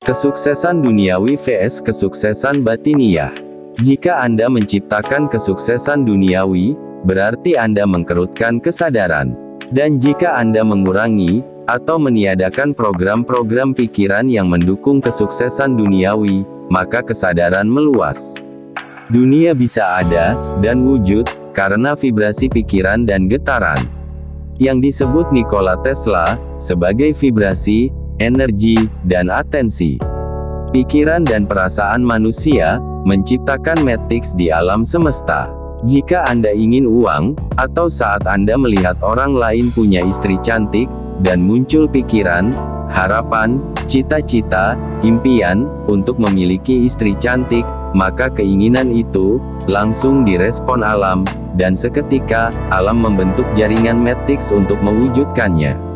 Kesuksesan duniawi vs kesuksesan batiniah. Jika Anda menciptakan kesuksesan duniawi, berarti Anda mengkerutkan kesadaran. Dan jika Anda mengurangi, atau meniadakan program-program pikiran yang mendukung kesuksesan duniawi, maka kesadaran meluas. Dunia bisa ada, dan wujud, karena vibrasi pikiran dan getaran. Yang disebut Nikola Tesla, sebagai vibrasi, energi, dan atensi. Pikiran dan perasaan manusia, menciptakan matrix di alam semesta. Jika Anda ingin uang, atau saat Anda melihat orang lain punya istri cantik, dan muncul pikiran, harapan, cita-cita, impian, untuk memiliki istri cantik, maka keinginan itu, langsung direspon alam, dan seketika, alam membentuk jaringan matrix untuk mewujudkannya.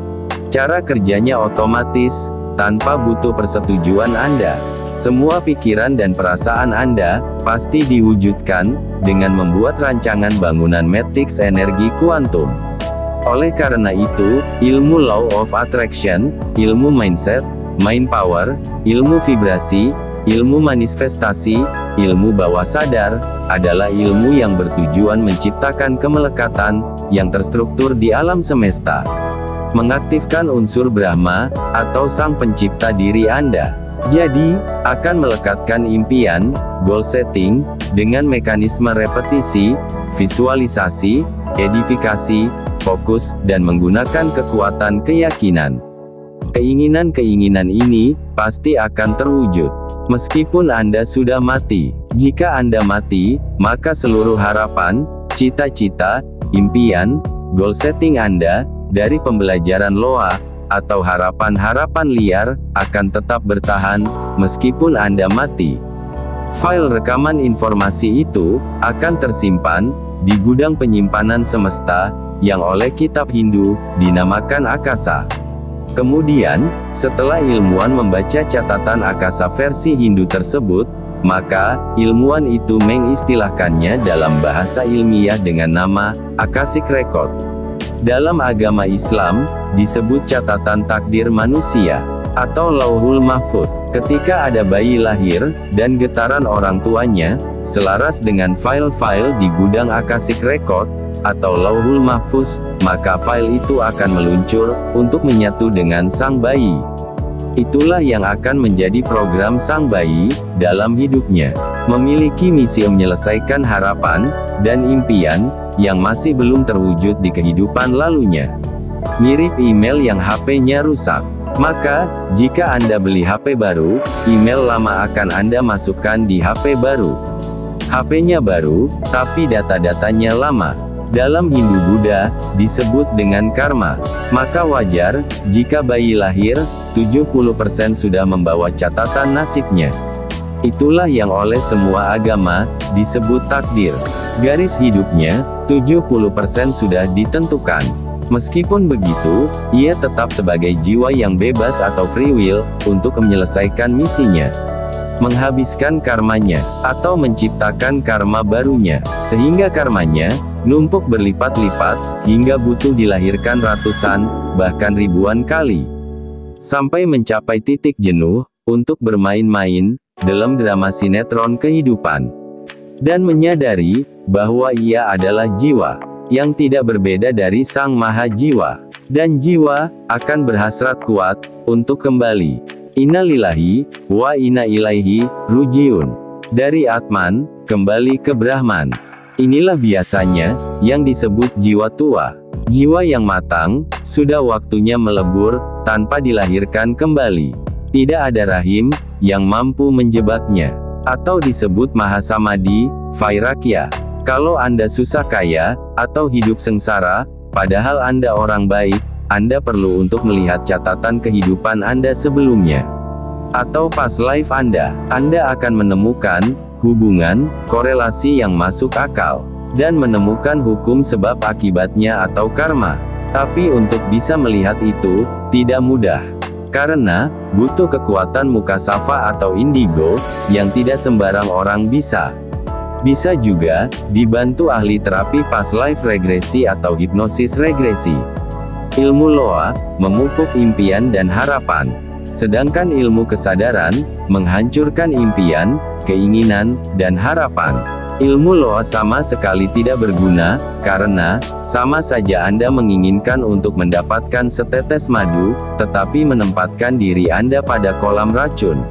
Cara kerjanya otomatis, tanpa butuh persetujuan Anda. Semua pikiran dan perasaan Anda, pasti diwujudkan, dengan membuat rancangan bangunan matriks energi kuantum. Oleh karena itu, ilmu Law of Attraction, ilmu mindset, mind power, ilmu vibrasi, ilmu manifestasi, ilmu bawah sadar, adalah ilmu yang bertujuan menciptakan kemelekatan, yang terstruktur di alam semesta. Mengaktifkan unsur Brahma, atau Sang Pencipta diri Anda. Jadi, akan melekatkan impian, goal setting, dengan mekanisme repetisi, visualisasi, edifikasi, fokus, dan menggunakan kekuatan keyakinan. Keinginan-keinginan ini, pasti akan terwujud. Meskipun Anda sudah mati. Jika Anda mati, maka seluruh harapan, cita-cita, impian, goal setting Anda, dari pembelajaran Loa, atau harapan-harapan liar, akan tetap bertahan, meskipun Anda mati. File rekaman informasi itu, akan tersimpan, di gudang penyimpanan semesta, yang oleh kitab Hindu, dinamakan Akasa. Kemudian, setelah ilmuwan membaca catatan Akasa versi Hindu tersebut, maka, ilmuwan itu mengistilahkannya dalam bahasa ilmiah dengan nama, Akashic Record. Dalam agama Islam, disebut catatan takdir manusia, atau Lauhul Mahfuz. Ketika ada bayi lahir, dan getaran orang tuanya, selaras dengan file-file di gudang Akashic Record, atau Lauhul Mahfuz, maka file itu akan meluncur, untuk menyatu dengan sang bayi. Itulah yang akan menjadi program sang bayi, dalam hidupnya. Memiliki misi menyelesaikan harapan, dan impian, yang masih belum terwujud di kehidupan lalunya. Mirip email yang HP-nya rusak. Maka, jika Anda beli HP baru, email lama akan Anda masukkan di HP baru. HP-nya baru, tapi data-datanya lama. Dalam Hindu Buddha, disebut dengan karma. Maka wajar, jika bayi lahir, 70% sudah membawa catatan nasibnya. Itulah yang oleh semua agama, disebut takdir. Garis hidupnya, 70% sudah ditentukan. Meskipun begitu, ia tetap sebagai jiwa yang bebas atau free will, untuk menyelesaikan misinya. Menghabiskan karmanya, atau menciptakan karma barunya, sehingga karmanya, numpuk berlipat-lipat, hingga butuh dilahirkan ratusan, bahkan ribuan kali. Sampai mencapai titik jenuh, untuk bermain-main, dalam drama sinetron kehidupan. Dan menyadari, bahwa ia adalah jiwa, yang tidak berbeda dari Sang Maha Jiwa. Dan jiwa, akan berhasrat kuat, untuk kembali. Inna lillahi, wa inna ilaihi, rujiun. Dari Atman, kembali ke Brahman. Inilah biasanya, yang disebut jiwa tua. Jiwa yang matang, sudah waktunya melebur, tanpa dilahirkan kembali. Tidak ada rahim, yang mampu menjebaknya. Atau disebut Mahasamadhi, Vairagya. Kalau Anda susah kaya, atau hidup sengsara, padahal Anda orang baik, Anda perlu untuk melihat catatan kehidupan Anda sebelumnya. Atau past life Anda akan menemukan, hubungan, korelasi yang masuk akal. Dan menemukan hukum sebab akibatnya atau karma. Tapi untuk bisa melihat itu, tidak mudah. Karena, butuh kekuatan mukasafa atau indigo, yang tidak sembarang orang bisa. Bisa juga, dibantu ahli terapi past life regresi atau hipnosis regresi. Ilmu Loa, memupuk impian dan harapan. Sedangkan ilmu kesadaran, menghancurkan impian, keinginan, dan harapan. Ilmu Loa sama sekali tidak berguna, karena, sama saja Anda menginginkan untuk mendapatkan setetes madu, tetapi menempatkan diri Anda pada kolam racun.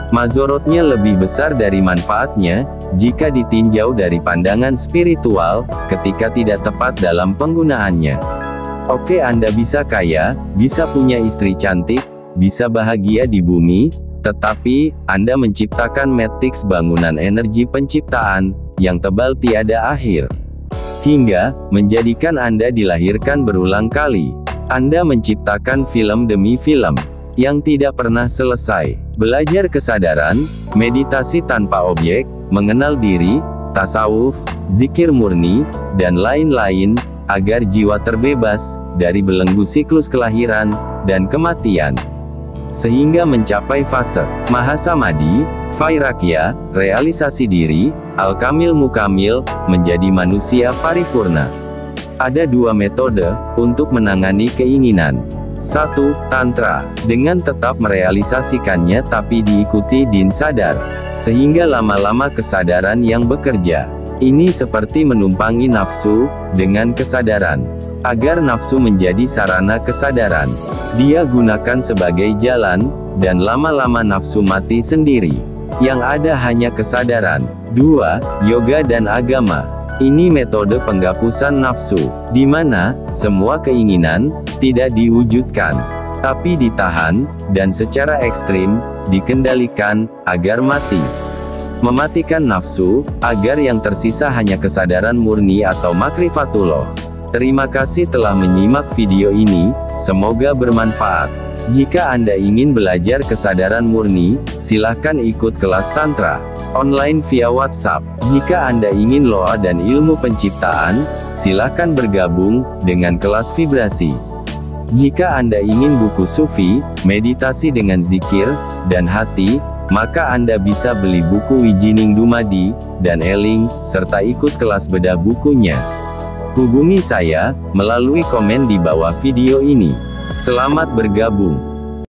Mazorotnya lebih besar dari manfaatnya, jika ditinjau dari pandangan spiritual, ketika tidak tepat dalam penggunaannya. Oke, Anda bisa kaya, bisa punya istri cantik, bisa bahagia di bumi, tetapi, Anda menciptakan matriks bangunan energi penciptaan, yang tebal tiada akhir. Hingga, menjadikan Anda dilahirkan berulang kali. Anda menciptakan film demi film, yang tidak pernah selesai. Belajar kesadaran, meditasi tanpa objek, mengenal diri, tasawuf, zikir murni, dan lain-lain, agar jiwa terbebas, dari belenggu siklus kelahiran, dan kematian. Sehingga mencapai fase, Mahasamadhi, Vairagya, realisasi diri, Al-Kamil Mukamil, menjadi manusia paripurna. Ada dua metode, untuk menangani keinginan. 1. Tantra, dengan tetap merealisasikannya tapi diikuti din sadar, sehingga lama-lama kesadaran yang bekerja. Ini seperti menumpangi nafsu, dengan kesadaran. Agar nafsu menjadi sarana kesadaran. Dia gunakan sebagai jalan, dan lama-lama nafsu mati sendiri. Yang ada hanya kesadaran. 2. Yoga dan agama. Ini metode penghapusan nafsu, di mana semua keinginan tidak diwujudkan, tapi ditahan, dan secara ekstrim, dikendalikan, agar mati. Mematikan nafsu, agar yang tersisa hanya kesadaran murni atau makrifatullah. Terima kasih telah menyimak video ini, semoga bermanfaat. Jika Anda ingin belajar kesadaran murni, silahkan ikut kelas Tantra online via WhatsApp. Jika Anda ingin Loa dan ilmu penciptaan, silahkan bergabung dengan kelas vibrasi. Jika Anda ingin buku sufi, meditasi dengan zikir, dan hati, maka Anda bisa beli buku Wijining Dumadi, dan Eling, serta ikut kelas bedah bukunya. Hubungi saya, melalui komen di bawah video ini. Selamat bergabung.